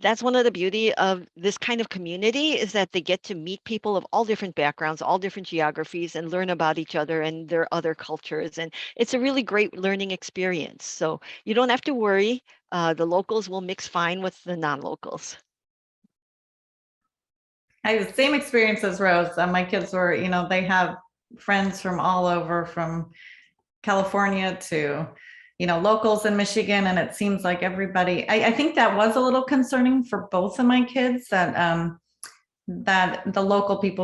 S4: that's one of the beauty of this kind of community is that they get to meet people of all different backgrounds, all different geographies, and learn about each other and their other cultures. And it's a really great learning experience. So you don't have to worry. The locals will mix fine with the non-locals.
S6: I have the same experience as Rose. My kids were, they have friends from all over, from California to, locals in Michigan. And it seems like everybody, I think that was a little concerning for both of my kids, that the local kids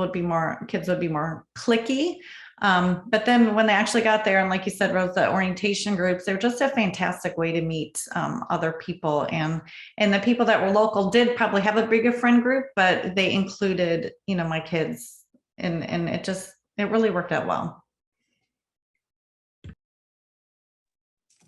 S6: would be more cliquey. But then when they actually got there, and like you said, Rose, the orientation groups, they're just a fantastic way to meet other people. And the people that were local did probably have a bigger friend group, but they included, my kids, and it really worked out well.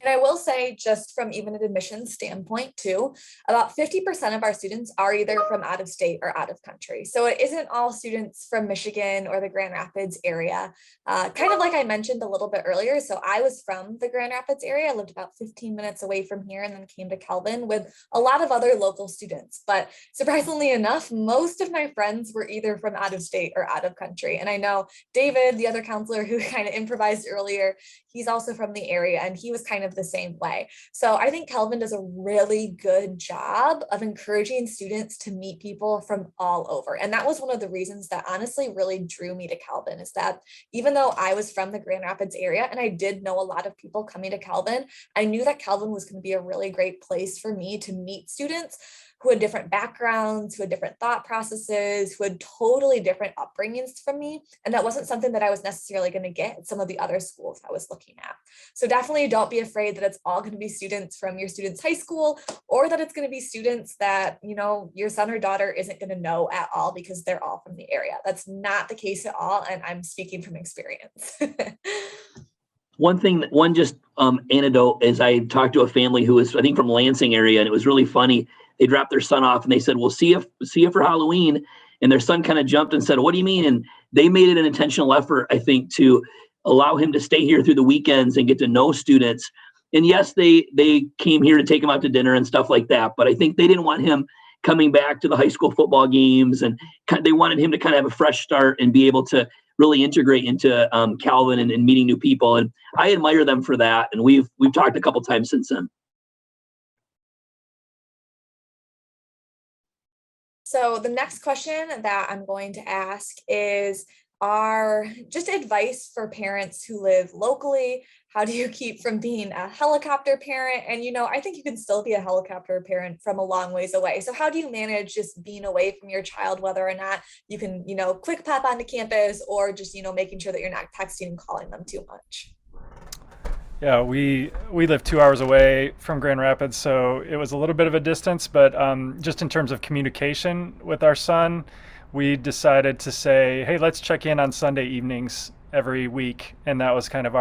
S1: And I will say, just from even an admissions standpoint too, about 50% of our students are either from out of state or out of country. So it isn't all students from Michigan or the Grand Rapids area. Kind of like I mentioned a little bit earlier. So I was from the Grand Rapids area. I lived about 15 minutes away from here and then came to Calvin with a lot of other local students. But surprisingly enough, most of my friends were either from out of state or out of country. And I know David, the other counselor who kind of improvised earlier, he's also from the area and he was kind of the same way. So I think Calvin does a really good job of encouraging students to meet people from all over. And that was one of the reasons that honestly really drew me to Calvin, is that even though I was from the Grand Rapids area and I did know a lot of people coming to Calvin, I knew that Calvin was going to be a really great place for me to meet students who had different backgrounds, who had different thought processes, who had totally different upbringings from me. And that wasn't something that I was necessarily going to get at some of the other schools I was looking at. So definitely don't be afraid that it's all going to be students from your student's high school, or that it's going to be students that, your son or daughter isn't going to know at all because they're all from the area. That's not the case at all. And I'm speaking from experience.
S2: One anecdote is I talked to a family who was, I think, from Lansing area, and it was really funny. They dropped their son off and they said, "We'll see you for Halloween." And their son kind of jumped and said, "What do you mean?" And they made it an intentional effort, I think, to allow him to stay here through the weekends and get to know students. And yes, they came here to take him out to dinner and stuff like that. But I think they didn't want him coming back to the high school football games, and they wanted him to kind of have a fresh start and be able to really integrate into Calvin and meeting new people. And I admire them for that. And we've talked a couple times since then.
S1: So the next question that I'm going to ask is just advice for parents who live locally. How do you keep from being a helicopter parent? And, I think you can still be a helicopter parent from a long ways away. So how do you manage just being away from your child, whether or not you can, quick pop onto campus, or just, making sure that you're not texting and calling them too much?
S5: Yeah, we live 2 hours away from Grand Rapids, so it was a little bit of a distance, but just in terms of communication with our son, we decided to say, hey, let's check in on Sunday evenings every week. And that was kind of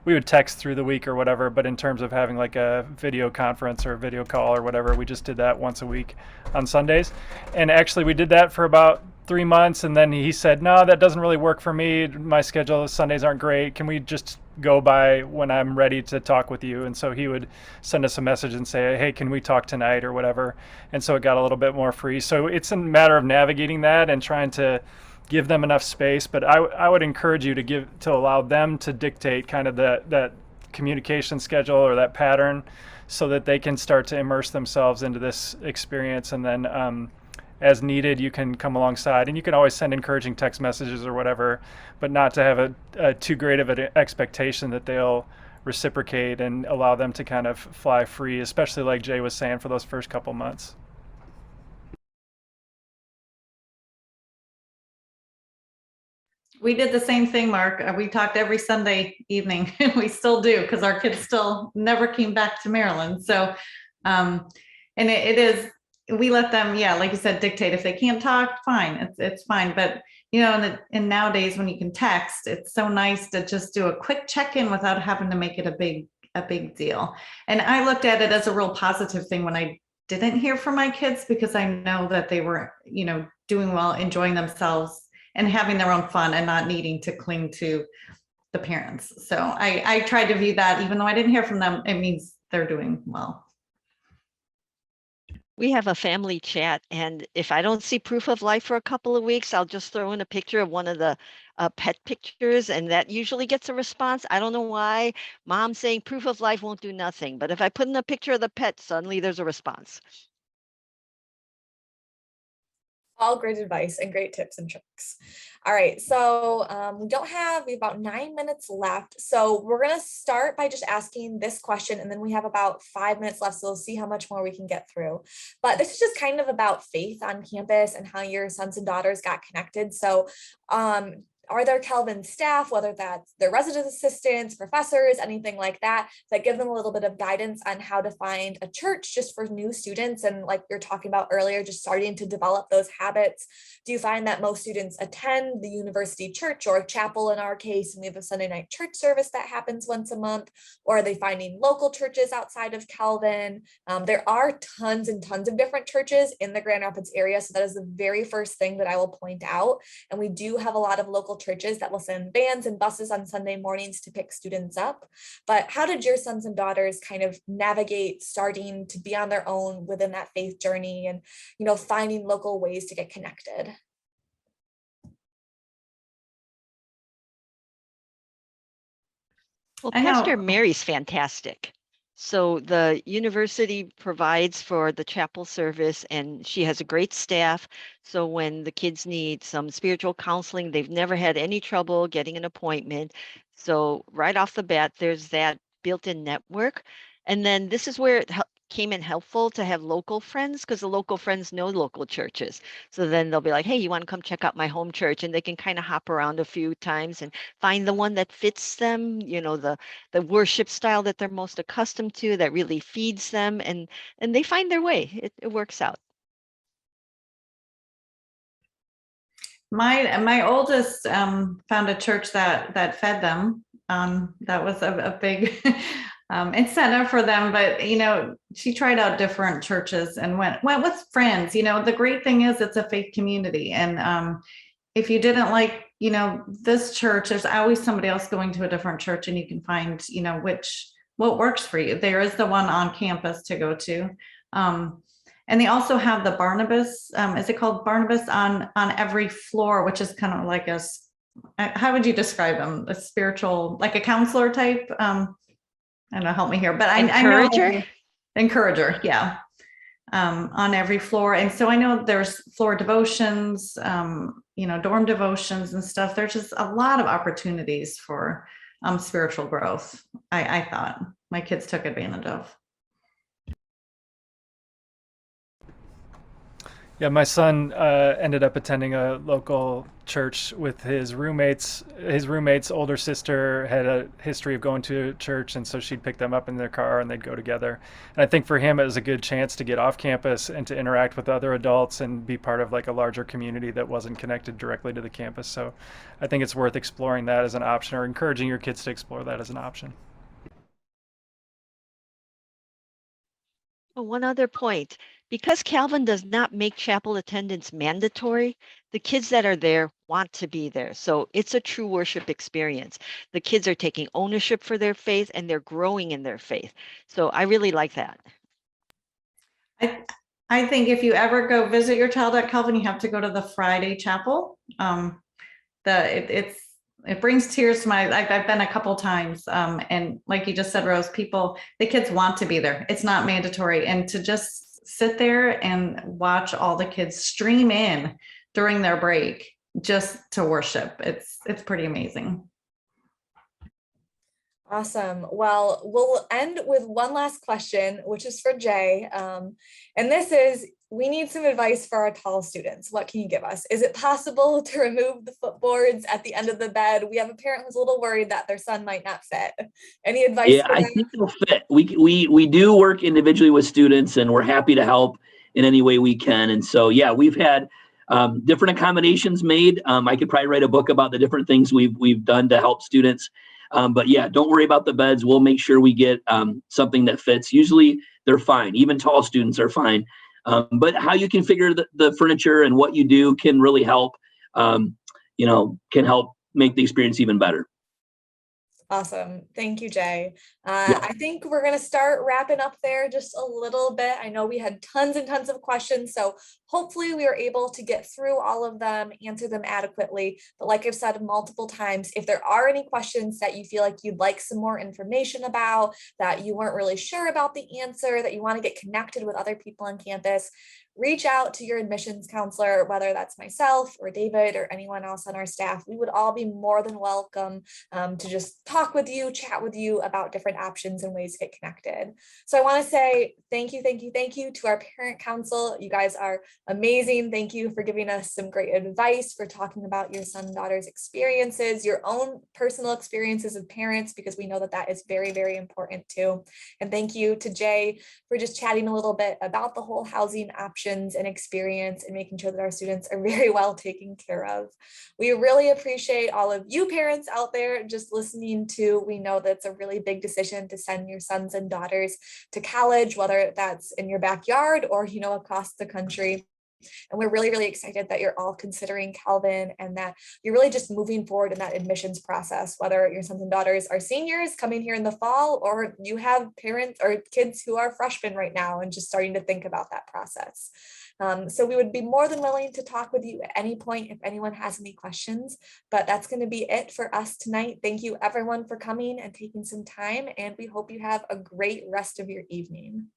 S5: we would text through the week or whatever, but in terms of having like a video conference or a video call or whatever, we just did that once a week on Sundays. And actually we did that for about 3 months, and then he said, "No, that doesn't really work for me. My schedule, Sundays aren't great. Can we just go by when I'm ready to talk with you?" And so he would send us a message and say, "Hey, can we talk tonight?" or whatever. And so it got a little bit more free. So it's a matter of navigating that and trying to give them enough space. But I would encourage you to allow them to dictate kind of that communication schedule or that pattern, so that they can start to immerse themselves into this experience. And then as needed, you can come alongside, and you can always send encouraging text messages or whatever, but not to have a too great of an expectation that they'll reciprocate, and allow them to kind of fly free, especially like Jay was saying, for those first couple months.
S6: We did the same thing, Mark. We talked every Sunday evening. We still do, because our kids still never came back to Maryland. So, and we let them, yeah, like you said, dictate. If they can't talk, fine, it's fine. But and nowadays when you can text, it's so nice to just do a quick check-in without having to make it a big deal. And I looked at it as a real positive thing when I didn't hear from my kids, because I know that they were, doing well, enjoying themselves and having their own fun and not needing to cling to the parents. So I tried to view that, even though I didn't hear from them, it means they're doing well.
S4: We have a family chat, and if I don't see proof of life for a couple of weeks, I'll just throw in a picture of one of the pet pictures, and that usually gets a response. I don't know why. Mom saying proof of life won't do nothing, but if I put in a picture of the pet, suddenly there's a response.
S1: All great advice and great tips and tricks. All right, so we have about 9 minutes left. So we're gonna start by just asking this question, and then we have about 5 minutes left, so we'll see how much more we can get through. But this is just kind of about faith on campus and how your sons and daughters got connected. So are there Calvin staff, whether that's their resident assistants, professors, anything like that give them a little bit of guidance on how to find a church just for new students? And like you're talking about earlier, just starting to develop those habits. Do you find that most students attend the university church or chapel in our case, and we have a Sunday night church service that happens once a month? Or are they finding local churches outside of Calvin? There are tons and tons of different churches in the Grand Rapids area. So that is the very first thing that I will point out. And we do have a lot of local churches that will send vans and buses on Sunday mornings to pick students up. But how did your sons and daughters kind of navigate starting to be on their own within that faith journey and, finding local ways to get connected?
S4: Well, Pastor Mary's fantastic. So the university provides for the chapel service, and she has a great staff. So when the kids need some spiritual counseling, they've never had any trouble getting an appointment. So right off the bat, there's that built-in network. And then this is where it came in helpful to have local friends, because the local friends know local churches. So then they'll be like, hey, you want to come check out my home church? And they can kind of hop around a few times and find the one that fits them, the worship style that they're most accustomed to, that really feeds them, and they find their way. It works out.
S6: My oldest found a church that fed them. That was a big incentive for them. But she tried out different churches and went with friends. The great thing is it's a faith community, and if you didn't like this church, there's always somebody else going to a different church, and you can find what works for you. There is the one on campus to go to. And they also have the Barnabas, is it called Barnabas on every floor, which is kind of like how would you describe them? A spiritual, like a counselor type? I don't know, help me here, but I know encourager, yeah. On every floor. And so I know there's floor devotions, dorm devotions and stuff. There's just a lot of opportunities for spiritual growth. I thought my kids took advantage of.
S5: Yeah, my son ended up attending a local church with his roommates. His roommate's older sister had a history of going to church, and so she'd pick them up in their car and they'd go together. And I think for him, it was a good chance to get off campus and to interact with other adults and be part of like a larger community that wasn't connected directly to the campus. So I think it's worth exploring that as an option, or encouraging your kids to explore that as an option.
S4: Oh, one other point. Because Calvin does not make chapel attendance mandatory, the kids that are there want to be there. So it's a true worship experience. The kids are taking ownership for their faith, and they're growing in their faith. So I really like that.
S6: I think if you ever go visit your child at Calvin, you have to go to the Friday chapel. It brings tears to my eyes. I've been a couple times, and like you just said, Rose, the kids want to be there. It's not mandatory, and to just sit there and watch all the kids stream in during their break just to worship, it's pretty amazing.
S1: Awesome. Well, we'll end with one last question, which is for Jay. And this is, we need some advice for our tall students. What can you give us? Is it possible to remove the footboards at the end of the bed? We have a parent who's a little worried that their son might not fit. Any advice?
S2: Yeah, I think it'll fit. We do work individually with students, and we're happy to help. in any way we can. And so, yeah, we've had different accommodations made. I could probably write a book about the different things we've done to help students. But yeah, don't worry about the beds. We'll make sure we get something that fits. Usually they're fine. Even tall students are fine. But how you configure the furniture and what you do can really help, can help make the experience even better.
S1: Awesome. Thank you, Jay.
S2: Yeah.
S1: I think we're going to start wrapping up there just a little bit. I know we had tons and tons of questions, so hopefully we were able to get through all of them, answer them adequately. But like I've said multiple times, if there are any questions that you feel like you'd like some more information about, that you weren't really sure about the answer, that you want to get connected with other people on campus, reach out to your admissions counselor, whether that's myself or David or anyone else on our staff. We would all be more than welcome to just talk with you, chat with you about different options and ways to get connected. So I want to say thank you to our parent council. You guys are amazing. Thank you for giving us some great advice, for talking about your son and daughter's experiences, your own personal experiences as parents, because we know that that is very, very important too. And thank you to Jay for just chatting a little bit about the whole housing options and experience and making sure that our students are very well taken care of. We really appreciate all of you parents out there just listening to. We know that's a really big decision to send your sons and daughters to college, whether that's in your backyard or, across the country. And we're really, really excited that you're all considering Calvin and that you're really just moving forward in that admissions process, whether your sons and daughters are seniors coming here in the fall, or you have parents or kids who are freshmen right now and just starting to think about that process. So we would be more than willing to talk with you at any point if anyone has any questions, but that's going to be it for us tonight. Thank you everyone for coming and taking some time, and we hope you have a great rest of your evening.